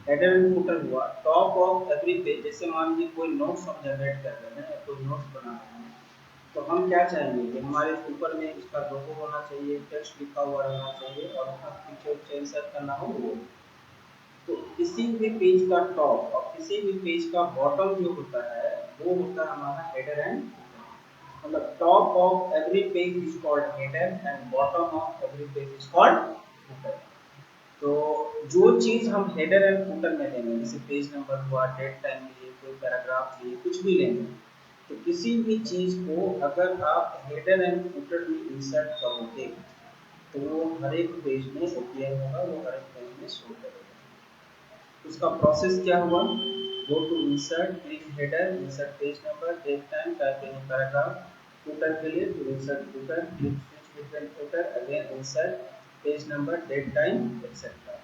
Header and footer हुआ, top of every page, जैसे मान लीजिए कोई नोट्स हम जनरेट कर रहे हैं या कोई नोट्स बना रहे हैं, तो हम क्या चाहेंगे कि हमारे ऊपर में इसका लोगो होना चाहिए, टेक्स्ट लिखा हुआ रहना चाहिए और उसका फीचर इंसर्ट करना हो वो। तो किसी भी पेज का टॉप और किसी भी पेज का बॉटम जो होता है वो होता है हमारा हेडर एंड, मतलब top of every page is called header and bottom of every page is called footer. तो जो चीज हम हेडर एंड फुटर में लेंगे, जैसे पेज नंबर हुआ, डेट टाइम लिए, कोई पैराग्राफ लिए, कुछ भी लेंगे, तो किसी भी चीज को अगर आप हेडर एंड फुटर में इंसर्ट करोगे तो वो हर एक पेज में अपीयर होगा, वो हर एक पेज में शो करेगा। उसका प्रोसेस क्या हुआ, go to insert, click header, insert page number, date time, type in paragraph, footer के लिए to insert footer, click switch between footer, again insert page number, date time etcetera.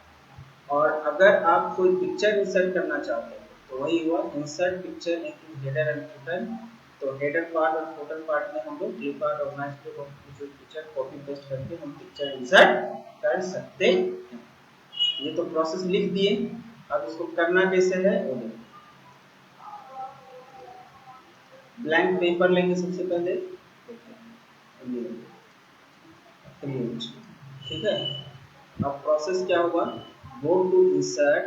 और अगर आप कोई पिक्चर इंसर्ट करना चाहते हैं तो वही हुआ insert picture into header and footer. तो हेडर पार्ट और फुटर पार्ट में हम लोग क्लिप आर्ट ऑर्गेनाइज जो पिक्चर कॉपी पेस्ट करके हम पिक्चर इंसर्ट कर सकते हैं। ये तो प्रोसेस लिख दिए, अब इसको करना कैसे है वो देखो। ब्लैंक पेपर लेंगे सबसे पहले, क्रिएट, ठीक है। अब प्रोसेस क्या होगा, go to insert,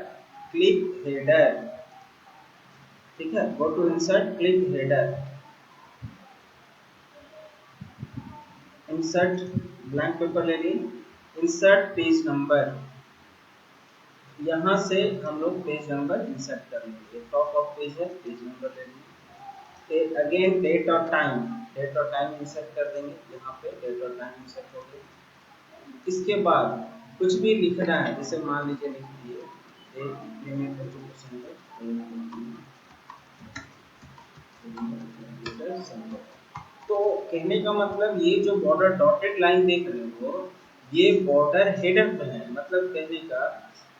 click header, ठीक है, go to insert, click header, insert blank paper ले लिए, इंसर्ट पेज नंबर, यहाँ से हम लोग पेज नंबर इंसर्ट करेंगे, टॉप ऑफ पेज है, पेज नंबर ले लिए, फिर अगेन डेट और टाइम, डेट और टाइम इंसर्ट कर देंगे, यहाँ पे डेट और टाइम इंसर्ट हो गया। इसके बाद कुछ भी लिखना है, जैसे मान लीजिए लिख दिए तो कहने का मतलब ये जो बॉर्डर डॉटेड लाइन देख रहे हो, ये बॉर्डर हेडर पे है, मतलब कहने का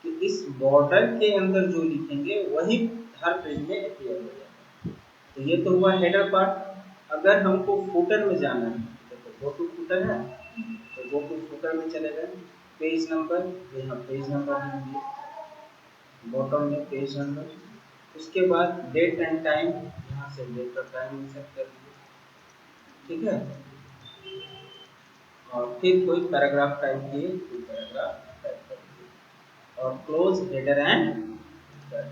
कि इस बॉर्डर के अंदर जो लिखेंगे वही हर पेज में अपीयर हो जाएगा। तो ये तो हुआ हेडर पार्ट। अगर हमको फुटर में जाना है, देखो गो टू फुटर है, तो गो टू फुटर में चले गए, पेज नंबर, यहाँ पेज नंबर लिख दिए, बॉटम में पेज नंबर, उसके बाद डेट एंड टाइम, यहाँ से डेट और टाइम इंसर्ट कर दिए, ठीक है। और फिर कोई पैराग्राफ टाइप किए, कोई पैराग्राफ टाइप कर दिए और क्लोज हेडर एंड फुटर।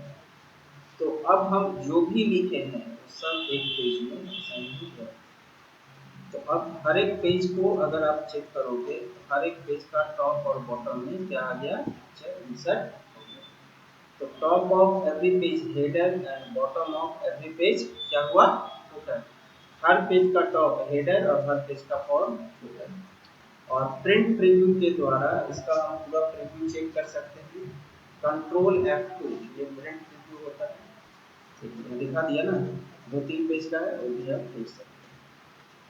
तो अब हम जो भी लिखे हैं वो सब एक पेज में संग्रहित है। तो अब हर एक पेज को अगर आप चेक करोगे तो हर एक पेज का टॉप और बॉटम में क्या आ गया, पिक्चर इंसर्ट हो गया। तो top of every page header and bottom of every page क्या हुआ, फुटर। हर पेज का टॉप हेडर और हर पेज का फॉर्म फुटर। और प्रिंट प्रीव्यू के द्वारा इसका हम पूरा प्रीव्यू चेक कर सकते हैं। कंट्रोल F2, ये प्रिंट प्रीव्यू होता है, ठीक है, दिखा दिया ना, 2-3 पेज का है वो भी आप देख सकते हैं।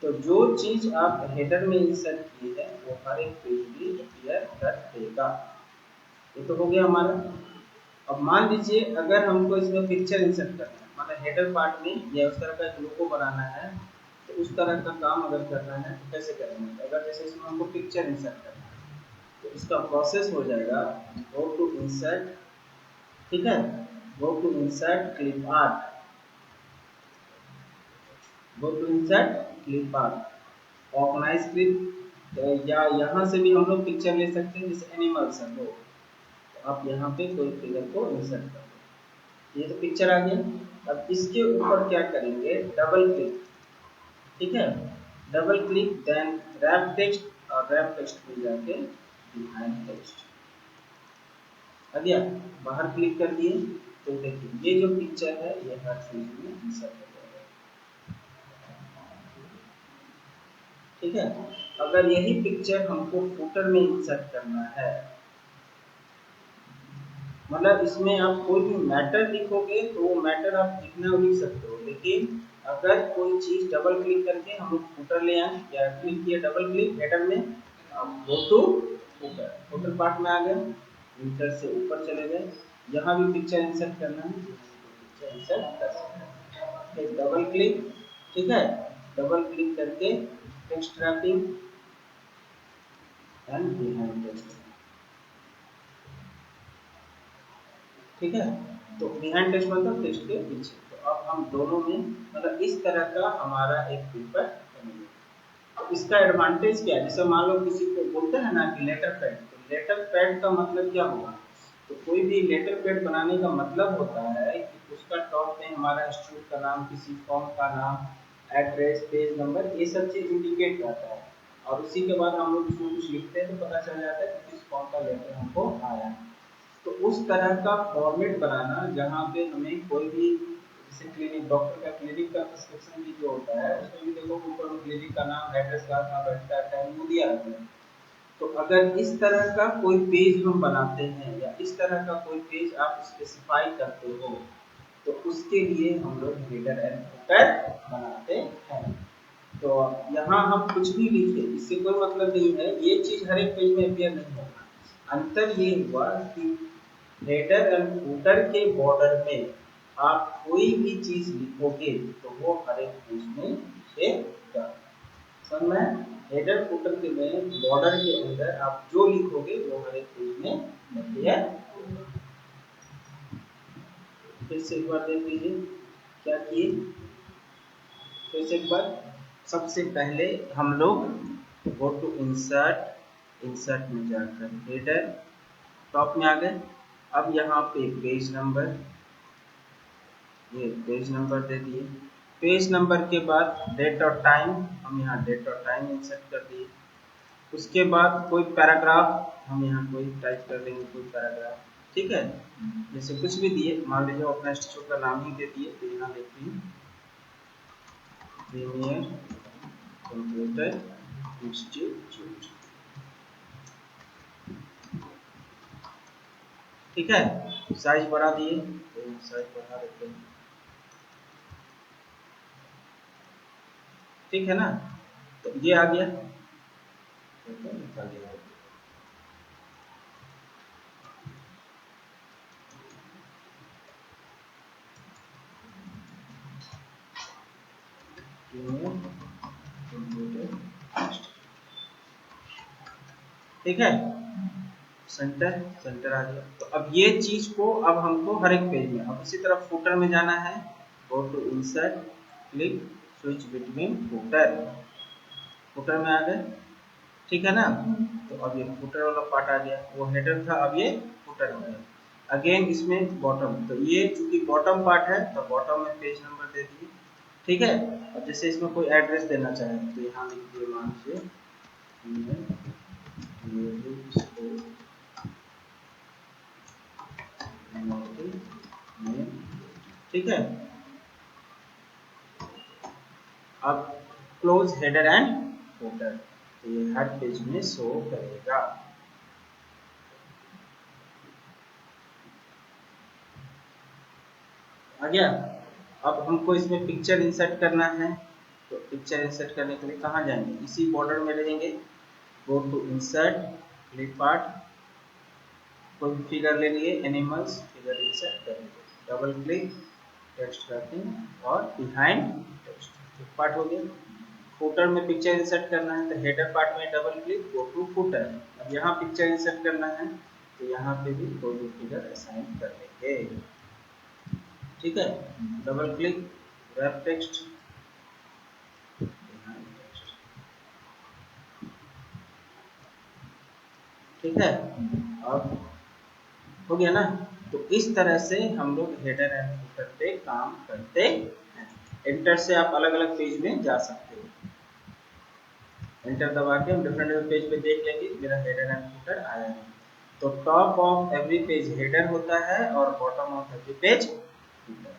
तो जो चीज आप हेडर में इंसर्ट की है वो हर एक पेज भी अपीयर कर देगा। ये तो हो गया हमारा। अब मान लीजिए अगर हमको इसमें पिक्चर इंसर्ट करना है, मतलब हेडर पार्ट में या उस तरह का एक लोगो बनाना है, तो उस तरह का काम अगर करना है तो कैसे करेंगे। अगर जैसे इसमें हमको पिक्चर इंसर्ट करना है तो इसका प्रोसेस हो जाएगा, गो टू इंसर्ट, ठीक है, go to insert clip art, go to insert clip art, organize clip, या यहाँ से भी हम लोग पिक्चर ले सकते हैं, जैसे एनिमल्स है वो, तो आप यहाँ पे कोई फिगर को इंसर्ट कर दो, ये तो पिक्चर आ गया। अब इसके ऊपर क्या करेंगे, डबल क्लिक, ठीक है, double click, then wrap text, और रैप टेक्स्ट में जाके बिहाइंड टेक्स्ट आ गया, बाहर क्लिक कर दिए। तो देखिए ये जो पिक्चर है ये हर चीज में इंसर्ट हो जाएगा, ठीक है। अगर यही पिक्चर हमको फुटर में इंसर्ट करना है, मतलब इसमें आप कोई भी मैटर लिखोगे तो वो मैटर आप जितना लिख सकते हो, लेकिन अगर कोई चीज डबल क्लिक करके हम लोग फुटर ले आए, या क्लिक किया डबल क्लिक हेडर में, अब go to footer, footer part में आ गए, इंटर से ऊपर चले गए, जहां भी पिक्चर इंसर्ट करना है पिक्चर इंसर्ट कर सकते हैं। फिर डबल क्लिक, ठीक है, डबल क्लिक करके text wrapping and behind text, ठीक है। तो बिहाइंड टेक्स्ट मतलब टेक्स्ट के पीछे। तो अब हम दोनों में मतलब इस तरह का हमारा एक पेपर बनेगा। अब इसका एडवांटेज क्या है, जैसे मान लो किसी को बोलते हैं ना कि लेटर पैड, तो लेटर पैड का मतलब क्या होगा, तो कोई भी लेटर पैड बनाने का मतलब होता है कि उसका टॉप में हमारा इंस्टीट्यूट का नाम, किसी फॉर्म का नाम, एड्रेस, पेज नंबर, ये सब चीज इंडिकेट रहता है। और उसी के बाद हम लोग उसमें कुछ लिखते हैं तो पता चल जाता है कि किस फॉर्म का लेटर हमको आया है। तो उस तरह का फॉर्मेट बनाना जहाँ पे हमें कोई भी, जैसे क्लिनिक, डॉक्टर का क्लिनिक का प्रिस्क्रिप्शन भी जो होता है उसमें भी देखो ऊपर में क्लिनिक का नाम, एड्रेस का, कहाँ बैठता है, टाइम वो दिया रहता है। तो अगर इस तरह का कोई पेज हम बनाते हैं या इस तरह का कोई पेज आप स्पेसिफाई करते हो, तो उसके लिए हम लोग हेडर एंड फुटर बनाते हैं। तो यहाँ हम कुछ भी लिखे, इससे कोई मतलब नहीं है, ये चीज हर एक पेज में अपियर नहीं होगा। अंतर ये हुआ कि हेडर एंड फुटर के बॉर्डर में आप कोई भी चीज लिखोगे तो वो हर एक पेज में लिखेगा। समझ में? हेडर फुटर के में बॉर्डर के अंदर आप जो लिखोगे वो हर एक पेज में अपीयर होगा। फिर से एक बार देख लीजिए क्या किए, फिर से एक बार। सबसे पहले हम लोग गो टू इंसर्ट, इंसर्ट में जाकर हेडर, टॉप में आ गए। अब यहाँ पे पेज नंबर, ये पेज नंबर दे दिए। पेज नंबर के बाद डेट और टाइम, हम यहाँ डेट और टाइम इंसर्ट कर दिए। उसके बाद कोई पैराग्राफ हम यहाँ कोई टाइप कर देंगे, कोई पैराग्राफ, ठीक है। जैसे कुछ भी दिए, मान लीजिए अपना इंस्टीट्यूट का नाम ही दे दिए, तो यहाँ देखिए प्रीमियर कंप्यूटर इंस्टीट्यूट, ठीक है। साइज बढ़ा दिए, तो साइज बढ़ा देते हैं, ठीक है ना। तो ये आ गया, निकाल दिया। ठीक है, सेंटर, सेंटर आ गया। तो अब ये चीज को अब हमको हर एक पेज में, अब इसी तरह फुटर में जाना है, go to insert, click switch between footer, footer में आ गए, ठीक है ना। तो अब ये फुटर वाला पार्ट आ गया, वो हेडर था, अब ये फुटर हो गया। अगेन इसमें बॉटम, तो ये चूंकि बॉटम पार्ट है तो बॉटम में पेज नंबर दे दिए, ठीक है। अब जैसे इसमें कोई एड्रेस देना चाहे तो यहाँ लिख दिए, मान से ठीक है। अब क्लोज हेडर एंड फुटर, तो ये हर पेज में शो करेगा। आ गया। अब हमको इसमें पिक्चर इंसर्ट करना है, तो पिक्चर इंसर्ट करने के लिए कहाँ जाएंगे, इसी बॉर्डर में रहेंगे, go to insert, click part, कोई फिगर ले लिए, एनिमल्स, फिगर इंसर्ट करेंगे, डबल क्लिक, टेक्स्ट रखिंग और बिहाइंड टेक्स्ट, एक पार्ट हो गया। फुटर में पिक्चर इंसर्ट करना है तो हेडर पार्ट में double click, go to footer. अब यहाँ पिक्चर इंसर्ट करना है तो यहाँ पे भी कोई भी फिगर असाइन कर लेंगे, ठीक है। डबल क्लिक, रैप टेक्स्ट, ठीक है। अब हो गया ना। तो इस तरह से हम लोग हेडर एंड फुटर पे काम करते हैं। एंटर से आप अलग अलग पेज में जा सकते हो, एंटर दबा के हम डिफरेंट पेज पे देख लेंगे मेरा हेडर एंड फुटर आया है। तो top of every page header होता है और bottom of every page footer.